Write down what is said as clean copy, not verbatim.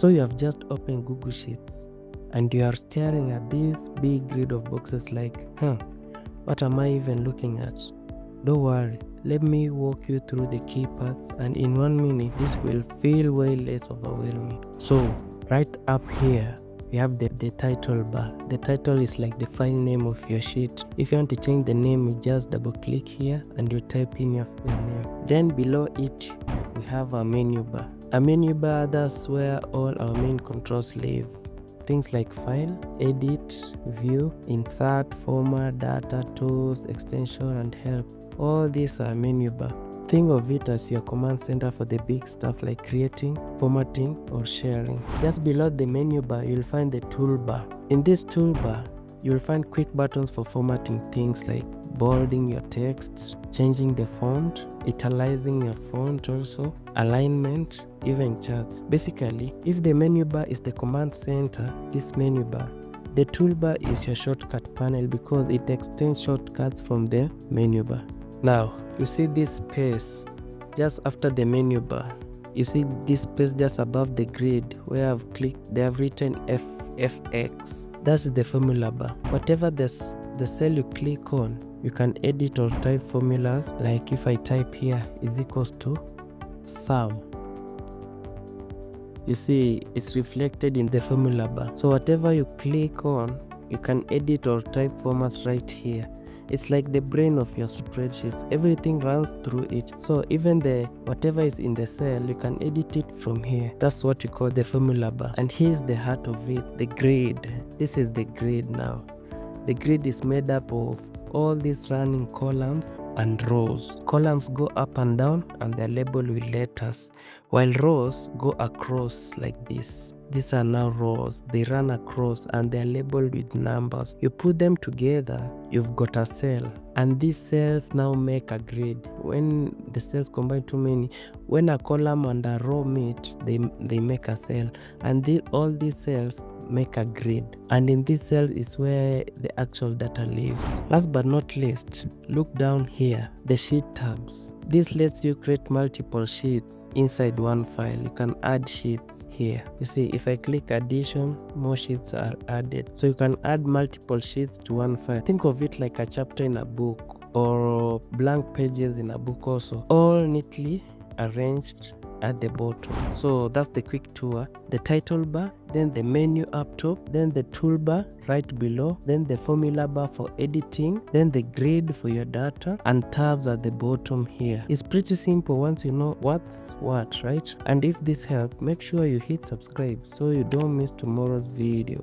So you have just opened Google Sheets and you are staring at this big grid of boxes like, what am I even looking at? Don't worry, let me walk you through the key parts, and in 1 minute this will feel way less overwhelming. So right up here we have the title bar. The title is like the file name of your sheet. If you want to change the name, you just double click here and you type in your name. Then below it we have a menu bar. A menu bar, that's where all our main controls live. Things like file, edit, view, insert, format, data, tools, extension, and help. All these are menu bar. Think of it as your command center for the big stuff like creating, formatting, or sharing. Just below the menu bar, you'll find the toolbar. In this toolbar, you'll find quick buttons for formatting things like bolding your text, changing the font, italicizing your font also, alignment, even charts. Basically, if the menu bar is the command center, this menu bar, the toolbar is your shortcut panel because it extends shortcuts from the menu bar. Now, you see this space just after the menu bar. You see this space just above the grid where I've clicked, they have written FX. That's the formula bar. Whatever the cell you click on, you can edit or type formulas. Like if I type here is equals to sum. You see it's reflected in the formula bar. So whatever you click on, you can edit or type formats right here. It's like the brain of your spreadsheets. Everything runs through it. So even whatever is in the cell, you can edit it from here. That's what you call the formula bar. And here's the heart of it, the grid. This is the grid now. The grid is made up of all these running columns and rows. Columns go up and down and they're labeled with letters, while rows go across like this. These are now rows. They run across and they're labeled with numbers. You put them together, you've got a cell. And these cells now make a grid. When the cells combine too many, when a column and a row meet, they make a cell. And all these cells make a grid. And in this cell is where the actual data lives. Last but not least, look down here, the sheet tabs. This lets you create multiple sheets inside one file. You can add sheets here. You see, if I click addition, more sheets are added. So you can add multiple sheets to one file. Think of it like a chapter in a book or blank pages in a book also, all neatly arranged at the bottom. So that's the quick tour. The title bar, then the menu up top, then the toolbar right below, then the formula bar for editing, then the grid for your data, and tabs at the bottom here. It's pretty simple once you know what's what, right? And if this helped, make sure you hit subscribe so you don't miss tomorrow's video.